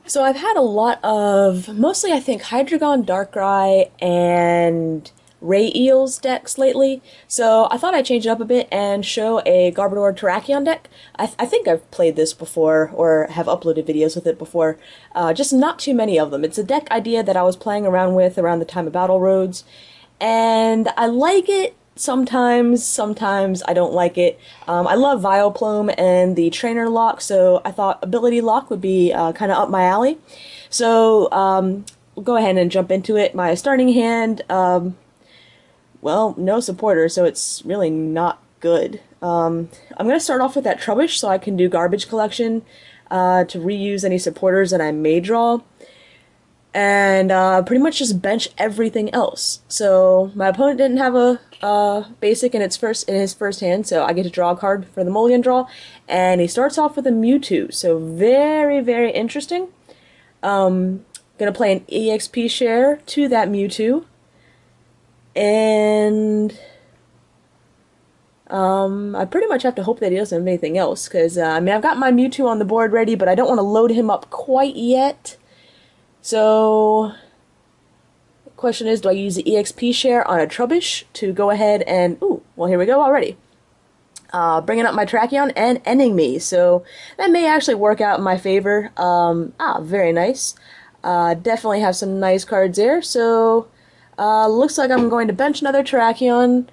So I've had a lot of, mostly I think Hydreigon, Darkrai, and Ray Eels decks lately. So I thought I'd change it up a bit and show a Garbador Terrakion deck. I think I've played this before or have uploaded videos with it before, just not too many of them. It's a deck idea that I was playing around with around the time of Battle Roads, and I like it. Sometimes I don't like it. I love Vileplume and the Trainer Lock, so I thought Ability Lock would be kind of up my alley. So we'll go ahead and jump into it. My starting hand, well, no supporter, so it's really not good. I'm going to start off with that Trubbish so I can do garbage collection to reuse any supporters that I may draw, and pretty much just bench everything else. So my opponent didn't have a basic in his first hand, so I get to draw a card for the mulligan draw, and he starts off with a Mewtwo. So very interesting. Gonna play an EXP share to that Mewtwo, and I pretty much have to hope that he doesn't have anything else, because I mean, I've got my Mewtwo on the board ready, but I don't want to load him up quite yet. So the question is, do I use the EXP share on a Trubbish to go ahead and, ooh, well, here we go already. Bringing up my Terrakion and ending me, so that may actually work out in my favor. Very nice. Definitely have some nice cards there, so looks like I'm going to bench another Terrakion,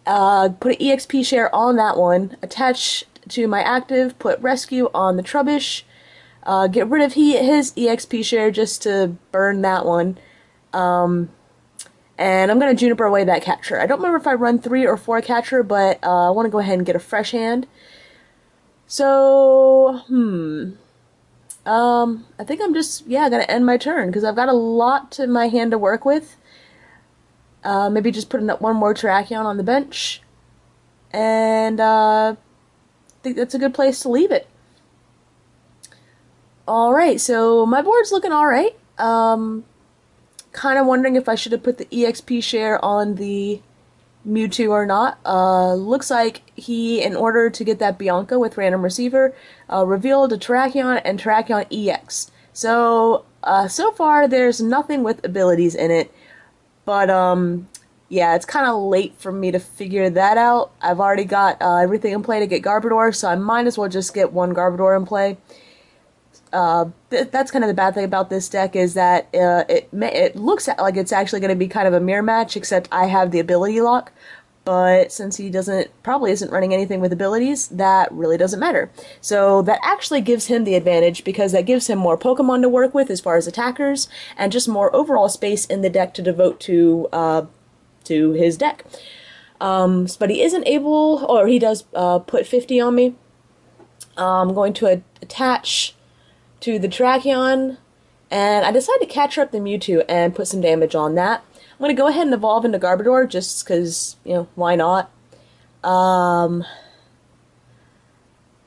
put an EXP share on that one, attach to my active, put Rescue on the Trubbish, get rid of his EXP share just to burn that one. And I'm going to Juniper away that catcher. I don't remember if I run 3 or 4 catcher, but I want to go ahead and get a fresh hand. So, I think I'm just, going to end my turn, because I've got a lot in my hand to work with. Maybe just putting up one more Terrakion on the bench. And I think that's a good place to leave it. Alright, so my board's looking alright. Kind of wondering if I should have put the EXP share on the Mewtwo or not. Looks like he, in order to get that Bianca with random receiver, revealed a Terrakion and Terrakion EX. So, so far there's nothing with abilities in it, but yeah, it's kind of late for me to figure that out. I've already got everything in play to get Garbodor, so I might as well just get one Garbodor in play. That's kind of the bad thing about this deck, is that it looks like it's actually going to be kind of a mirror match, except I have the ability lock. But since he probably isn't running anything with abilities, that really doesn't matter. So that actually gives him the advantage, because that gives him more Pokemon to work with as far as attackers, and just more overall space in the deck to devote to his deck. But he isn't able, or he does put 50 on me. I'm going to attach to the Terrakion, and I decided to catch up the Mewtwo and put some damage on that. I'm going to go ahead and evolve into Garbodor, just because, you know, why not? I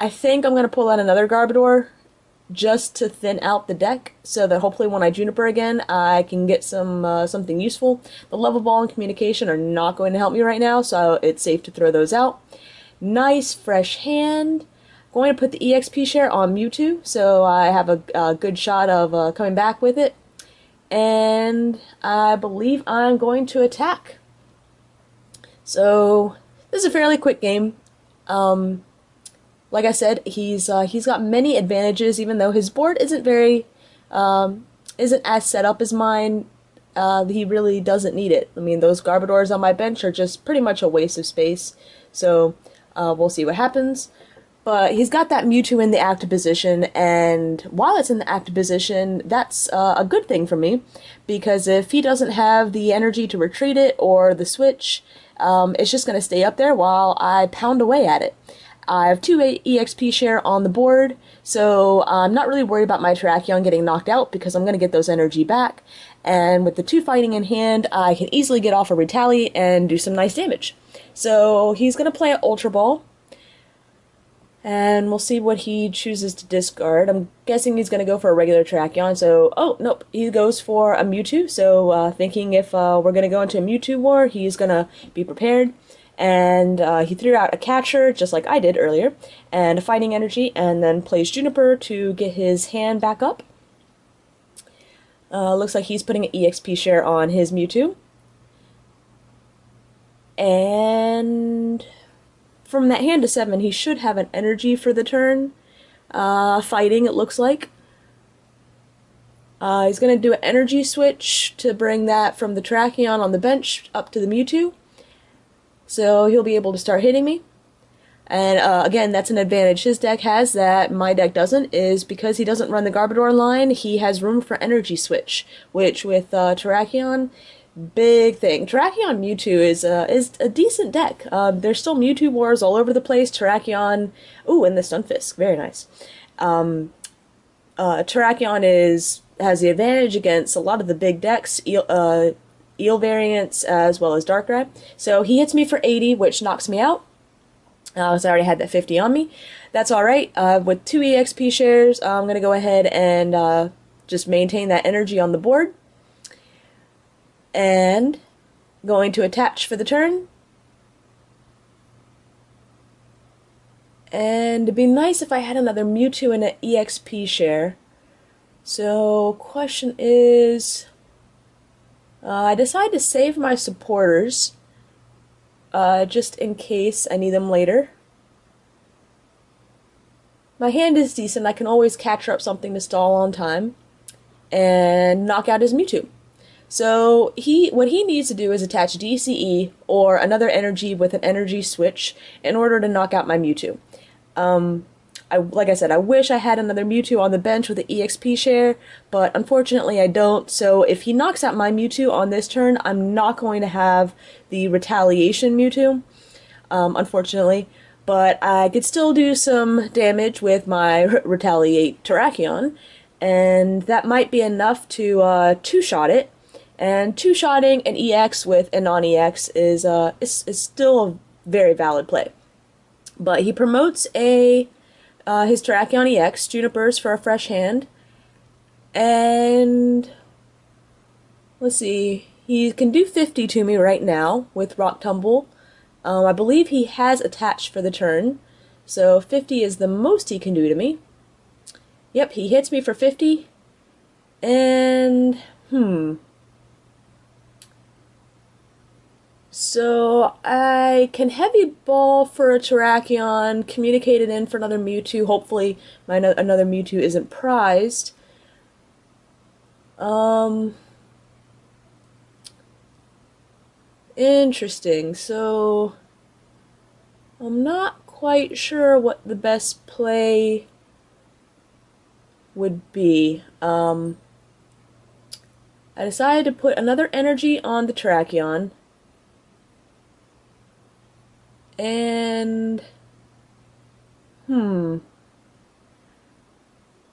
think I'm going to pull out another Garbodor just to thin out the deck, so that hopefully when I Juniper again, I can get something useful. The Level Ball and Communication are not going to help me right now, so it's safe to throw those out. Nice, fresh hand. Going to put the EXP share on Mewtwo, so I have a good shot of coming back with it. And I believe I'm going to attack. So this is a fairly quick game. Like I said, he's got many advantages, even though his board isn't as set up as mine. He really doesn't need it. I mean, those Garbodors on my bench are just pretty much a waste of space. So we'll see what happens. But he's got that Mewtwo in the active position, and while it's in the active position, that's a good thing for me, because if he doesn't have the energy to retreat it or the switch, it's just going to stay up there while I pound away at it. I have 2 EXP share on the board, so I'm not really worried about my Terrakion getting knocked out, because I'm going to get those energy back, and with the 2 fighting in hand, I can easily get off a Retaliate and do some nice damage. So he's going to play an Ultra Ball, and we'll see what he chooses to discard. I'm guessing he's going to go for a regular Terrakion, so, oh, nope, he goes for a Mewtwo, so thinking if we're going to go into a Mewtwo war, he's going to be prepared. And he threw out a catcher, just like I did earlier, and a fighting energy, and then plays Juniper to get his hand back up. Looks like he's putting an EXP share on his Mewtwo. And from that hand to 7, he should have an energy for the turn. Fighting, it looks like. He's going to do an energy switch to bring that from the Terrakion on the bench up to the Mewtwo. So he'll be able to start hitting me. And again, that's an advantage his deck has that my deck doesn't, is because he doesn't run the Garbador line, he has room for energy switch, which with Terrakion, big thing. Terrakion Mewtwo is a decent deck. There's still Mewtwo wars all over the place. Terrakion, ooh, and the Stunfisk, very nice. Terrakion has the advantage against a lot of the big decks, Eel variants as well as Darkrai. So he hits me for 80, which knocks me out. So I already had that 50 on me. That's alright. With 2 EXP shares, I'm going to go ahead and just maintain that energy on the board. And going to attach for the turn. And it'd be nice if I had another Mewtwo and an EXP share. So, question is, I decided to save my supporters, just in case I need them later. My hand is decent, I can always capture up something to stall on time, and knock out his Mewtwo. So, what he needs to do is attach DCE, or another energy with an energy switch, in order to knock out my Mewtwo. Like I said, I wish I had another Mewtwo on the bench with an EXP share, but unfortunately I don't, so if he knocks out my Mewtwo on this turn, I'm not going to have the Retaliation Mewtwo, unfortunately, but I could still do some damage with my Retaliate Terrakion, and that might be enough to two-shot it, and two-shotting an EX with a non-EX is still a very valid play. But he promotes his Terrakion EX, Junipers for a fresh hand, and let's see, he can do 50 to me right now with Rock Tumble. I believe he has attached for the turn, so 50 is the most he can do to me. Yep, he hits me for 50, and so I can Heavy Ball for a Terrakion, communicate it in for another Mewtwo. Hopefully another Mewtwo isn't prized. Interesting. So I'm not quite sure what the best play would be. I decided to put another energy on the Terrakion. And,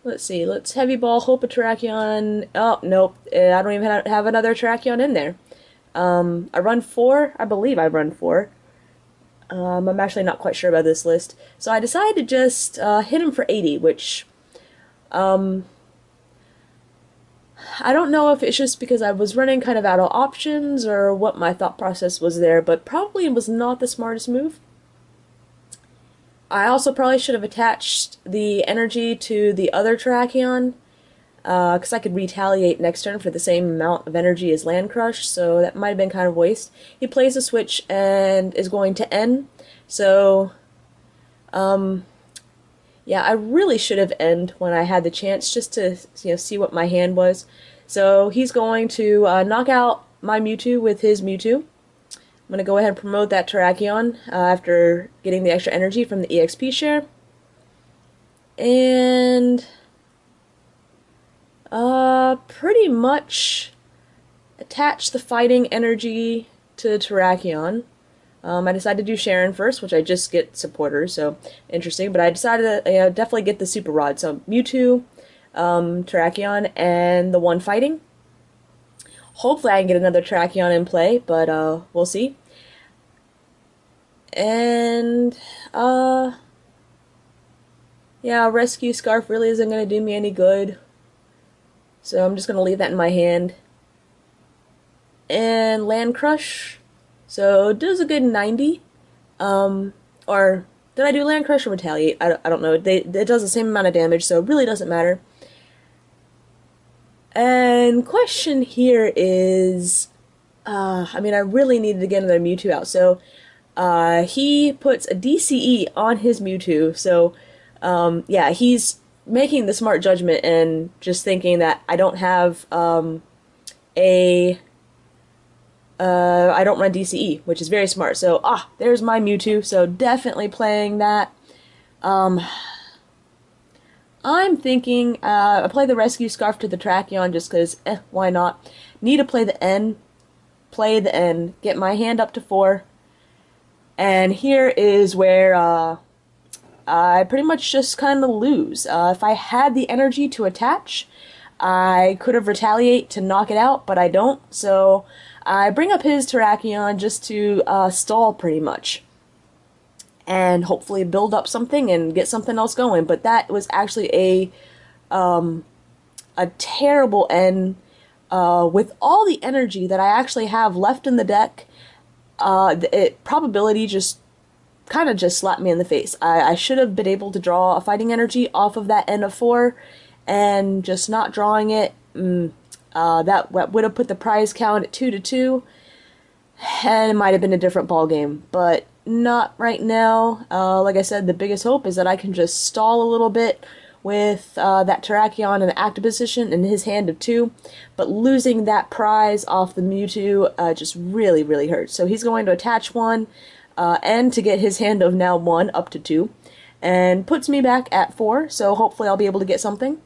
let's see, let's Heavy Ball, hope a Terrakion, oh, nope, I don't even have another Terrakion in there. I run 4, I believe I run 4. I'm actually not quite sure about this list. So I decided to just hit him for 80, which, I don't know if it's just because I was running kind of out of options or what my thought process was there, but probably it was not the smartest move. I also probably should have attached the energy to the other Terrakion, because I could retaliate next turn for the same amount of energy as Land Crush, so that might have been kind of waste. He plays a switch and is going to end, so, yeah, I really should have end when I had the chance, just to see what my hand was. So he's going to knock out my Mewtwo with his Mewtwo. I'm going to go ahead and promote that Terrakion after getting the extra energy from the EXP share. And pretty much attach the fighting energy to Terrakion. I decided to do Sharon first, which I just get supporters, so interesting. But I decided to definitely get the Super Rod. So Mewtwo, Terrakion, and the one fighting. Hopefully I can get another Terrakion in play, but we'll see. And, yeah, Rescue Scarf really isn't going to do me any good. So I'm just going to leave that in my hand. And Land Crush. So it does a good 90. Or did I do Land Crush or Retaliate? I don't know. It does the same amount of damage, so it really doesn't matter. And question here is, I mean, I really needed to get another Mewtwo out. So, he puts a DCE on his Mewtwo. So, yeah, he's making the smart judgment and just thinking that I don't have a I don't run DCE, which is very smart. So, there's my Mewtwo. So definitely playing that. I'm thinking I play the Rescue Scarf to the Terrakion just because, why not? Need to play the N. Play the N. Get my hand up to 4. And here is where I pretty much just kind of lose. If I had the energy to attach, I could have retaliate to knock it out, but I don't. So I bring up his Terrakion just to stall pretty much. And hopefully build up something and get something else going. But that was actually a terrible end with all the energy that I actually have left in the deck. Probability just kind of just slapped me in the face. I should have been able to draw a fighting energy off of that end of 4, and just not drawing it. That would have put the prize count at 2-2, and it might have been a different ball game. But not right now. Like I said, the biggest hope is that I can just stall a little bit with that Terrakion in the active position in his hand of 2, but losing that prize off the Mewtwo just really, really hurts. So he's going to attach 1, and to get his hand of now 1 up to 2, and puts me back at 4, so hopefully I'll be able to get something.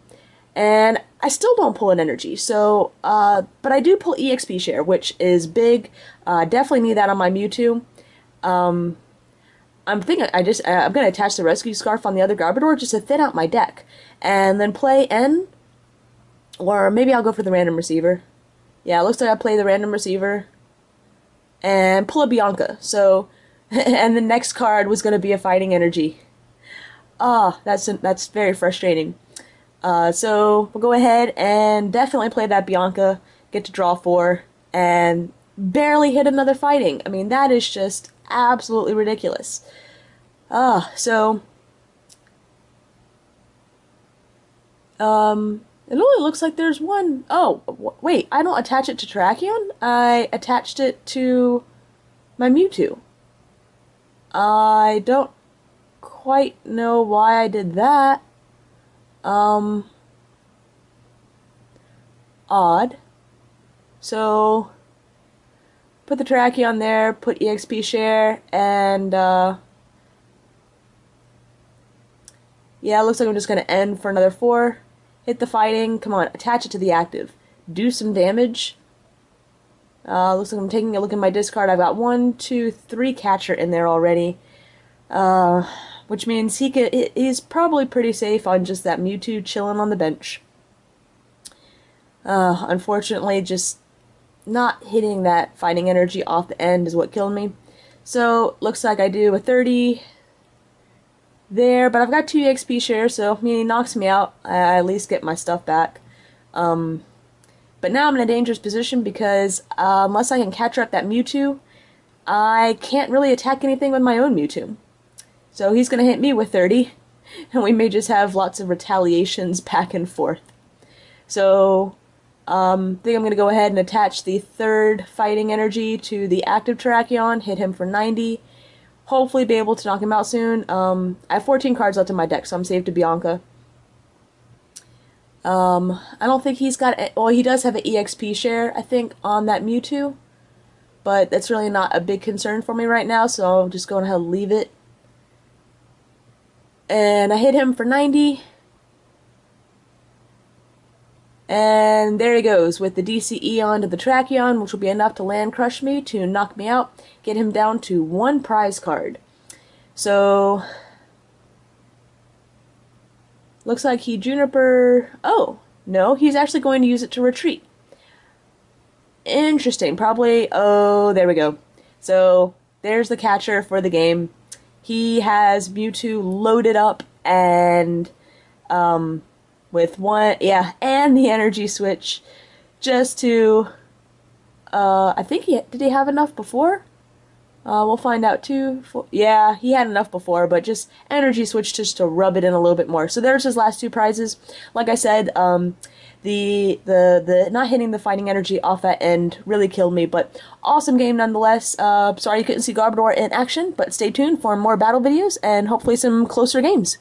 And I still don't pull an energy, so, but I do pull EXP share, which is big. Definitely need that on my Mewtwo. I'm thinking I'm gonna attach the Rescue Scarf on the other Garbador just to thin out my deck, and then play N, or maybe I'll go for the random receiver. Yeah, it looks like I play the random receiver and pull a Bianca. So, and the next card was gonna be a fighting energy. That's very frustrating. So we'll go ahead and definitely play that Bianca, get to draw 4, and barely hit another fighting. I mean, that is just absolutely ridiculous. So it only looks like there's one. Oh, wait, I don't attach it to Terrakion. I attached it to my Mewtwo. I don't quite know why I did that. Odd. So put the Terrakion there, put EXP share, and yeah, it looks like I'm just gonna end for another 4. Hit the fighting. Come on, attach it to the active. Do some damage. Looks like I'm taking a look at my discard. I've got 1, 2, 3 catcher in there already. Which means he's probably pretty safe on just that Mewtwo chilling on the bench. Unfortunately, just not hitting that fighting energy off the end is what killed me. So, looks like I do a 30 there, but I've got 2 EXP shares, so he knocks me out. I at least get my stuff back. But now I'm in a dangerous position because unless I can catch up that Mewtwo, I can't really attack anything with my own Mewtwo. So he's going to hit me with 30, and we may just have lots of retaliations back and forth. So I think I'm going to go ahead and attach the 3rd fighting energy to the active Terrakion, hit him for 90, hopefully be able to knock him out soon. I have 14 cards left in my deck, so I'm safe to Bianca. I don't think he's got, well, he does have an EXP share, I think, on that Mewtwo, but that's really not a big concern for me right now, so I'm just going ahead and leave it. And I hit him for 90. And there he goes with the DCE onto the Terrakion, which will be enough to land crush me to knock me out, get him down to 1 prize card. So, looks like he Juniper. Oh, no, he's actually going to use it to retreat. Interesting. Probably. Oh, there we go. So, there's the catcher for the game. He has Mewtwo loaded up and with 1, yeah, and the energy switch just to, I think did he have enough before? We'll find out too. Yeah, he had enough before, but just energy switch just to rub it in a little bit more. So there's his last two prizes. Like I said, the not hitting the fighting energy off that end really killed me, but awesome game nonetheless. Sorry you couldn't see Garbador in action, but stay tuned for more battle videos and hopefully some closer games.